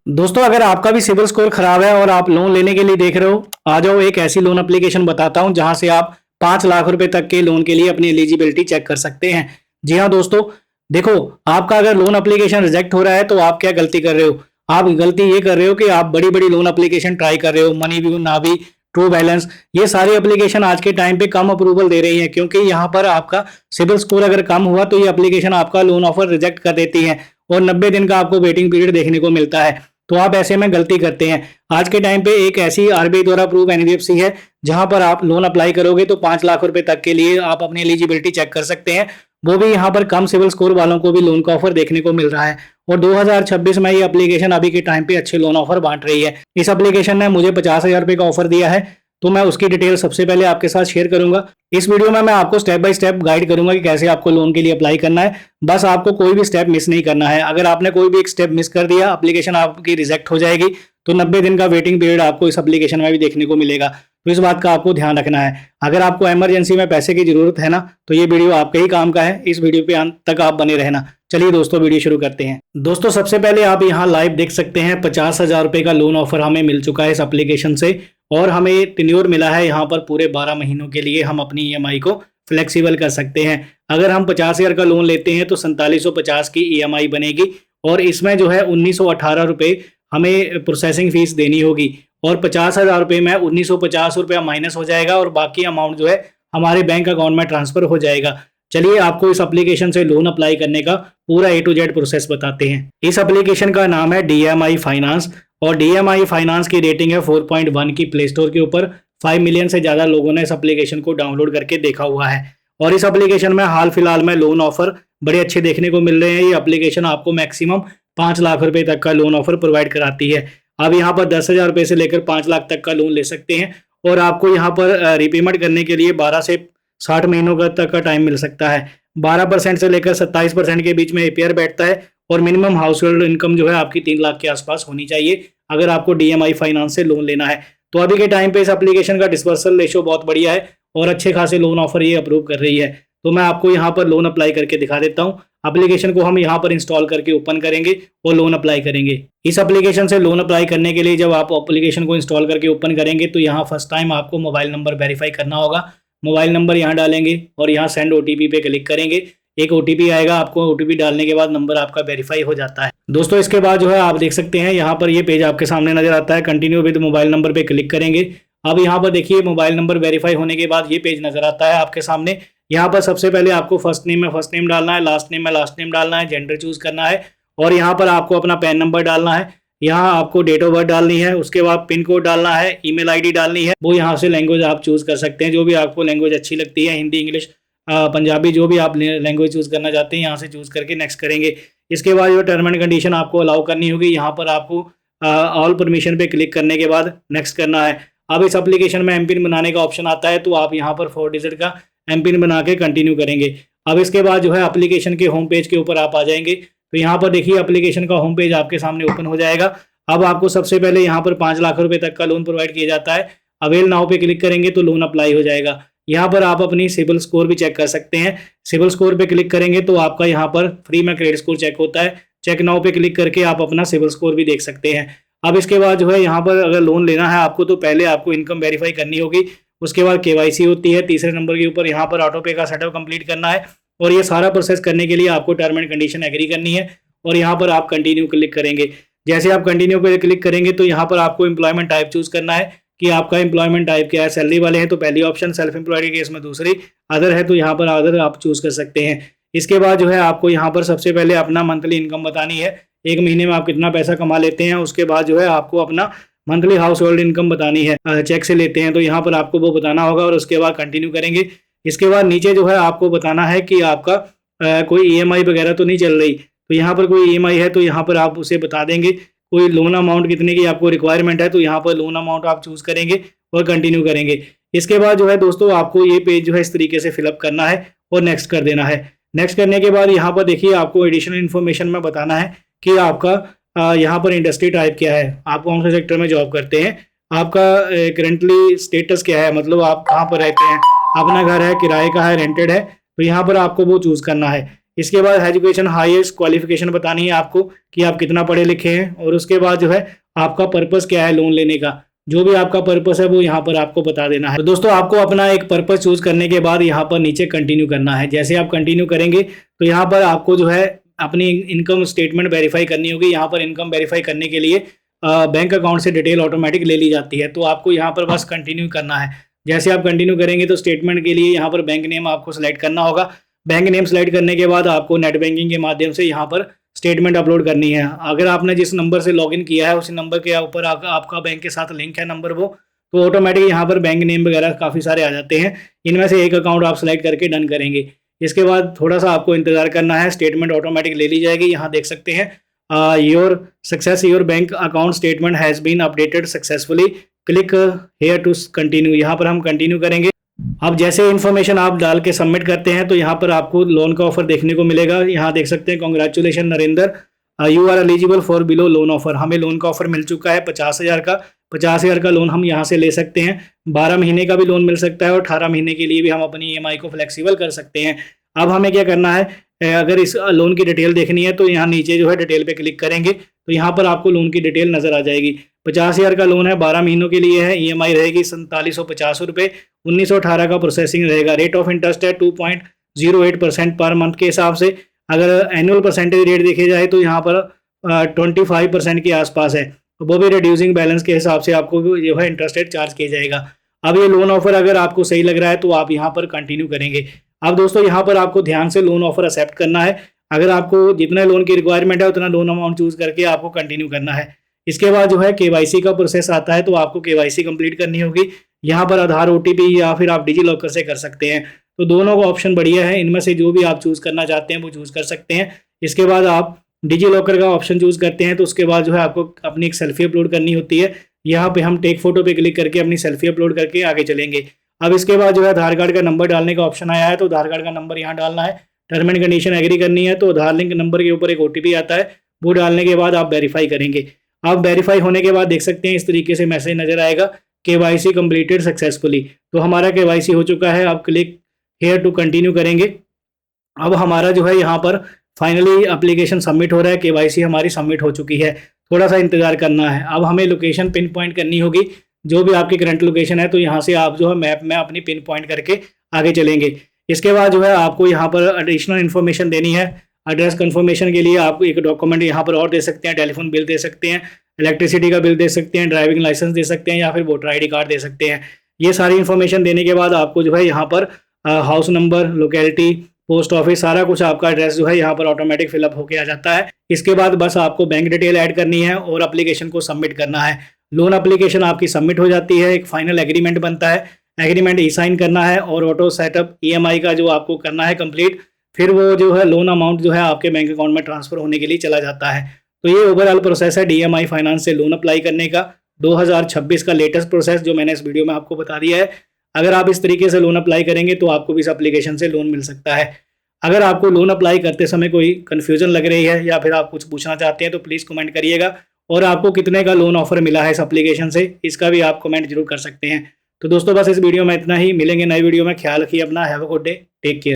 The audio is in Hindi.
दोस्तों, अगर आपका भी सिबिल स्कोर खराब है और आप लोन लेने के लिए देख रहे हो, आ जाओ एक ऐसी लोन एप्लीकेशन बताता हूं जहां से आप 5 लाख रुपए तक के लोन के लिए अपनी एलिजिबिलिटी चेक कर सकते हैं। जी हाँ दोस्तों, देखो, आपका अगर लोन एप्लीकेशन रिजेक्ट हो रहा है तो आप क्या गलती कर रहे हो। आप गलती ये कर रहे हो कि आप बड़ी बड़ी लोन एप्लीकेशन ट्राई कर रहे हो, मनी व्यू, नावी, ट्रू बैलेंस, ये सारी एप्लीकेशन आज के टाइम पे कम अप्रूवल दे रही है, क्योंकि यहाँ पर आपका सिबिल स्कोर अगर कम हुआ तो ये एप्लीकेशन आपका लोन ऑफर रिजेक्ट कर देती है और 90 दिन का आपको वेटिंग पीरियड देखने को मिलता है। तो आप ऐसे में गलती करते हैं। आज के टाइम पे एक ऐसी आरबीआई द्वारा अप्रूव एनबीएफसी है जहां पर आप लोन अप्लाई करोगे तो 5 लाख रुपए तक के लिए आप अपनी एलिजिबिलिटी चेक कर सकते हैं। वो भी यहाँ पर कम सिविल स्कोर वालों को भी लोन का ऑफर देखने को मिल रहा है और 2026 में ये एप्लीकेशन अभी के टाइम पे अच्छे लोन ऑफर बांट रही है। इस एप्लीकेशन ने मुझे 50,000 रुपए का ऑफर दिया है, तो मैं उसकी डिटेल सबसे पहले आपके साथ शेयर करूंगा। इस वीडियो में मैं आपको स्टेप बाय स्टेप गाइड करूंगा कि कैसे आपको लोन के लिए अप्लाई करना है। बस आपको कोई भी स्टेप मिस नहीं करना है। अगर आपने कोई भी एक स्टेप मिस कर दिया, एप्लीकेशन आपकी रिजेक्ट हो जाएगी। तो 90 दिन का वेटिंग पीरियड आपको इस एप्लीकेशन में भी देखने को मिलेगा। तो इस बात का आपको ध्यान रखना है। अगर आपको इमरजेंसी में पैसे की जरूरत है ना, तो ये वीडियो आपके ही काम का है। इस वीडियो पे अंत तक आप बने रहना। चलिए दोस्तों, वीडियो शुरू करते हैं। दोस्तों, सबसे पहले आप यहाँ लाइव देख सकते हैं 50,000 रुपए का लोन ऑफर हमें मिल चुका है इस एप्लीकेशन से और हमें टेन्योर मिला है यहाँ पर पूरे 12 महीनों के लिए हम अपनी ईएमआई को फ्लेक्सिबल कर सकते हैं। अगर हम 50,000 का लोन लेते हैं तो 4750 की ईएमआई बनेगी और इसमें जो है 1918 रुपये हमें प्रोसेसिंग फीस देनी होगी और 50,000 रुपये में 1950 रुपया माइनस हो जाएगा और बाकी अमाउंट जो है हमारे बैंक अकाउंट में ट्रांसफर हो जाएगा। चलिए आपको इस एप्लीकेशन से लोन अप्लाई करने का पूरा ए टू जेड प्रोसेस बताते हैं। इस एप्लीकेशन का नाम है डीएमआई फाइनेंस और डीएमआई फाइनेंस की रेटिंग है 4.1 की प्ले स्टोर के ऊपर। 5 मिलियन से ज़्यादा लोगों ने इस एप्लीकेशन को डाउनलोड करके देखा हुआ है और इस एप्लीकेशन में हाल फिलहाल में लोन ऑफर बड़े अच्छे देखने को मिल रहे हैं। ये एप्लीकेशन आपको मैक्सिमम 5 लाख रुपए तक का लोन ऑफर प्रोवाइड कराती है। आप यहाँ पर 10,000 रुपये से लेकर 5 लाख तक का लोन ले सकते हैं और आपको यहाँ पर रिपेमेंट करने के लिए 12 से 60 महीनों का तक का टाइम मिल सकता है। 12% से लेकर 27% के बीच में एपीआर बैठता है और मिनिमम हाउस होल्ड इनकम जो है आपकी 3 लाख के आसपास होनी चाहिए अगर आपको डीएमआई फाइनेंस से लोन लेना है। तो अभी के टाइम पे इस एप्लीकेशन का डिस्पर्सल रेशो बहुत बढ़िया है और अच्छे खासे लोन ऑफर ये अप्रूव कर रही है। तो मैं आपको यहाँ पर लोन अप्लाई करके दिखा देता हूँ। एप्लीकेशन को हम यहाँ पर इंस्टॉल करके ओपन करेंगे और लोन अप्लाई करेंगे। इस एप्लीकेशन से लोन अप्लाई करने के लिए जब आप एप्लीकेशन को इंस्टॉल करके ओपन करेंगे तो यहाँ फर्स्ट टाइम आपको मोबाइल नंबर वेरीफाई करना होगा। मोबाइल नंबर यहाँ डालेंगे और यहाँ सेंड ओटीपी पे क्लिक करेंगे। एक ओटीपी आएगा, आपको ओटीपी डालने के बाद नंबर आपका वेरीफाई हो जाता है। दोस्तों, इसके बाद जो है आप देख सकते हैं यहाँ पर ये पेज आपके सामने नजर आता है। कंटिन्यू विद मोबाइल नंबर पे क्लिक करेंगे। अब यहाँ पर देखिए मोबाइल नंबर वेरीफाई होने के बाद ये पेज नजर आता है आपके सामने। यहाँ पर सबसे पहले आपको फर्स्ट नेम में फर्स्ट नेम डालना है, लास्ट नेम में लास्ट नेम डालना है, जेंडर चूज करना है और यहाँ पर आपको अपना पैन नंबर डालना है। यहाँ आपको डेट ऑफ बर्थ डालनी है, उसके बाद पिन कोड डालना है, ईमेल आईडी डालनी है। वो यहाँ से लैंग्वेज आप चूज कर सकते हैं, जो भी आपको लैंग्वेज अच्छी लगती है, हिंदी, इंग्लिश, पंजाबी, जो भी आप लैंग्वेज चूज करना चाहते हैं यहाँ से चूज करके नेक्स्ट करेंगे। इसके बाद जो टर्म एंड कंडीशन आपको अलाउ करनी होगी, यहाँ पर आपको ऑल परमिशन पे क्लिक करने के बाद नेक्स्ट करना है। अब इस एप्लीकेशन में एमपिन बनाने का ऑप्शन आता है, तो आप यहाँ पर 4 डिजिट का एमपिन बना के कंटिन्यू करेंगे। अब इसके बाद जो है एप्लीकेशन के होम पेज के ऊपर आप आ जाएंगे। तो यहाँ पर देखिए एप्लीकेशन का होम पेज आपके सामने ओपन हो जाएगा। अब आपको सबसे पहले यहाँ पर 5 लाख रुपए तक का लोन प्रोवाइड किया जाता है। अवेल नाउ पे क्लिक करेंगे तो लोन अप्लाई हो जाएगा। यहाँ पर आप अपनी सिबिल स्कोर भी चेक कर सकते हैं। सिबिल स्कोर पे क्लिक करेंगे तो आपका यहाँ पर फ्री में क्रेडिट स्कोर चेक होता है। चेक नाउ पे क्लिक करके आप अपना सिबिल स्कोर भी देख सकते हैं। अब इसके बाद जो है यहाँ पर अगर लोन लेना है आपको, तो पहले आपको इनकम वेरीफाई करनी होगी। उसके बाद केवाईसी होती है। तीसरे नंबर के ऊपर यहाँ पर ऑटो पे का सेटअप कंप्लीट करना है और ये सारा प्रोसेस करने के लिए आपको टर्म एंड कंडीशन एग्री करनी है और यहाँ पर आप कंटिन्यू क्लिक करेंगे। जैसे आप कंटिन्यू पे क्लिक करेंगे तो यहाँ पर आपको एम्प्लॉयमेंट टाइप चूज करना है कि आपका एम्प्लॉयमेंट टाइप क्या है। सैलरी वाले हैं तो पहली ऑप्शन, सेल्फ एम्प्लॉयड के केस में दूसरी, अदर है तो यहाँ पर अदर आप चूज कर सकते हैं। इसके बाद जो है आपको यहाँ पर सबसे पहले अपना मंथली इनकम बतानी है, एक महीने में आप कितना पैसा कमा लेते हैं। उसके बाद जो है आपको अपना मंथली हाउस होल्ड इनकम बतानी है। चेक से लेते हैं तो यहाँ पर आपको वो बताना होगा और उसके बाद कंटिन्यू करेंगे। इसके बाद नीचे जो है आपको बताना है कि आपका कोई ईएमआई वगैरह तो नहीं चल रही। तो यहाँ पर कोई ईएमआई है तो यहाँ पर आप उसे बता देंगे। कोई लोन अमाउंट कितने की आपको रिक्वायरमेंट है तो यहाँ पर लोन अमाउंट आप चूज करेंगे और कंटिन्यू करेंगे। इसके बाद जो है दोस्तों आपको ये पेज जो है इस तरीके से फिलअप करना है और नेक्स्ट कर देना है। नेक्स्ट करने के बाद यहाँ पर देखिए आपको एडिशनल इन्फॉर्मेशन में बताना है कि आपका यहाँ पर इंडस्ट्री टाइप क्या है, आप कौन से सेक्टर में जॉब करते हैं, आपका करेंटली स्टेटस क्या है, मतलब आप कहाँ पर रहते हैं, अपना घर है, किराए का है, रेंटेड है, तो यहाँ पर आपको वो चूज करना है। इसके बाद एजुकेशन हाईएस्ट क्वालिफिकेशन बतानी है आपको कि आप कितना पढ़े लिखे हैं, और उसके बाद जो है आपका पर्पस क्या है लोन लेने का, जो भी आपका पर्पस है वो यहाँ पर आपको बता देना है। तो दोस्तों आपको अपना एक पर्पस चूज करने के बाद यहाँ पर नीचे कंटिन्यू करना है। जैसे आप कंटिन्यू करेंगे तो यहाँ पर आपको जो है अपनी इनकम स्टेटमेंट वेरीफाई करनी होगी। यहाँ पर इनकम वेरीफाई करने के लिए बैंक अकाउंट से डिटेल ऑटोमेटिक ले ली जाती है, तो आपको यहाँ पर बस कंटिन्यू करना है। जैसे आप कंटिन्यू करेंगे तो स्टेटमेंट के लिए यहाँ पर बैंक नेम आपको सेलेक्ट करना होगा। बैंक नेम सेलेक्ट करने के बाद आपको नेट बैंकिंग के माध्यम से यहाँ पर स्टेटमेंट अपलोड करनी है। अगर आपने जिस नंबर से लॉगिन किया है उसी नंबर के ऊपर आपका बैंक के साथ लिंक है नंबर वो, तो ऑटोमेटिक यहाँ पर बैंक नेम वगैरह काफ़ी सारे आ जाते हैं। इनमें से एक अकाउंट आप सेलेक्ट करके डन करेंगे। इसके बाद थोड़ा सा आपको इंतजार करना है, स्टेटमेंट ऑटोमेटिक ले ली जाएगी। यहाँ देख सकते हैं your bank account statement has been updated successfully, click here to continue. यहाँ पर हम कंटिन्यू करेंगे। अब जैसे इन्फॉर्मेशन आप डाल के सबमिट करते हैं तो यहाँ पर आपको लोन का ऑफर देखने को मिलेगा। यहाँ देख सकते हैं congratulation Narendra, you are eligible for below loan offer. हमें लोन का ऑफर मिल चुका है 50,000 का। 50,000 का लोन हम यहाँ से ले सकते हैं। 12 महीने का भी लोन मिल सकता है और 18 महीने के लिए भी हम अपनी EMI को फ्लेक्सिबल कर सकते हैं। अब हमें क्या करना है, अगर इस लोन की डिटेल देखनी है तो यहाँ नीचे जो है डिटेल पे क्लिक करेंगे तो यहाँ पर आपको लोन की डिटेल नजर आ जाएगी। 50,000 का लोन है, 12 महीनों के लिए है। EMI रहेगी 4750 रुपये, 1918 का प्रोसेसिंग रहेगा। रेट ऑफ इंटरेस्ट है 2.08% पर मंथ के हिसाब से। अगर एनुअल परसेंटेज रेट देखे जाए तो यहाँ पर 25% के आसपास है, वो भी रिड्यूसिंग बैलेंस के हिसाब से आपको जो है इंटरेस्ट रेट चार्ज किया जाएगा। अब ये लोन ऑफर अगर आपको सही लग रहा है तो आप यहाँ पर कंटिन्यू करेंगे। अब दोस्तों यहाँ पर आपको ध्यान से लोन ऑफर एक्सेप्ट करना है। अगर आपको जितना लोन की रिक्वायरमेंट है उतना लोन अमाउंट चूज करके आपको कंटिन्यू करना है। इसके बाद जो है KYC का प्रोसेस आता है, तो आपको KYC कंप्लीट करनी होगी। यहाँ पर आधार OTP या फिर आप डिजी लॉकर से कर सकते हैं, तो दोनों का ऑप्शन बढ़िया है। इनमें से जो भी आप चूज करना चाहते हैं वो चूज कर सकते हैं। इसके बाद आप डिजी लॉकर का ऑप्शन चूज करते हैं तो उसके बाद जो है आपको अपनी एक सेल्फी अपलोड करनी होती है। यहाँ पे हम टेक फोटो पे क्लिक करके अपनी सेल्फी अपलोड करके आगे चलेंगे। अब इसके बाद जो है आधार कार्ड का नंबर डालने का ऑप्शन आया है, तो आधार कार्ड का नंबर यहाँ डालना है। टर्म एंड कंडीशन एग्री करनी है, तो आधार लिंक नंबर के ऊपर एक OTP आता है, वो डालने के बाद आप वेरीफाई करेंगे। आप वेरीफाई होने के बाद देख सकते हैं इस तरीके से मैसेज नजर आएगा, KYC कंप्लीटेड सक्सेसफुली। तो हमारा KYC हो चुका है। आप क्लिक हेयर टू कंटिन्यू करेंगे। अब हमारा जो है यहाँ पर फाइनली एप्लीकेशन सबमिट हो रहा है। KYC हमारी सबमिट हो चुकी है। थोड़ा सा इंतजार करना है। अब हमें लोकेशन पिन पॉइंट करनी होगी, जो भी आपकी करंट लोकेशन है, तो यहाँ से आप जो है मैप में अपनी पिन पॉइंट करके आगे चलेंगे। इसके बाद जो है आपको यहाँ पर एडिशनल इन्फॉर्मेशन देनी है। एड्रेस कंफर्मेशन के लिए आप एक डॉक्यूमेंट यहाँ पर और दे सकते हैं, टेलीफोन बिल दे सकते हैं, इलेक्ट्रिसिटी का बिल दे सकते हैं, ड्राइविंग लाइसेंस दे सकते हैं, या फिर वोटर ID कार्ड दे सकते हैं। ये सारी इन्फॉर्मेशन देने के बाद आपको जो है यहाँ पर house number, locality, post office, सारा कुछ आपका एड्रेस जो है यहाँ पर ऑटोमेटिक फिलअप होके आ जाता है। इसके बाद बस आपको बैंक डिटेल ऐड करनी है और एप्लीकेशन को सबमिट करना है। लोन एप्लीकेशन आपकी सबमिट हो जाती है। एक फाइनल एग्रीमेंट बनता है, एग्रीमेंट साइन करना है और ऑटो सेटअप EMI का जो आपको करना है कंप्लीट। फिर वो जो है लोन अमाउंट जो है आपके बैंक अकाउंट में ट्रांसफर होने के लिए चला जाता है। तो ये ओवरऑल प्रोसेस है DMI फाइनेंस से लोन अप्लाई करने का। 2026 का लेटेस्ट प्रोसेस जो मैंने इस वीडियो में आपको बता दिया है। अगर आप इस तरीके से लोन अप्लाई करेंगे तो आपको भी इस एप्लीकेशन से लोन मिल सकता है। अगर आपको लोन अप्लाई करते समय कोई कन्फ्यूजन लग रही है या फिर आप कुछ पूछना चाहते हैं तो प्लीज़ कमेंट करिएगा। और आपको कितने का लोन ऑफर मिला है इस एप्लीकेशन से, इसका भी आप कमेंट जरूर कर सकते हैं। तो दोस्तों बस इस वीडियो में इतना ही। मिलेंगे नई वीडियो में। ख्याल रखिए अपना। Have a good day, take care.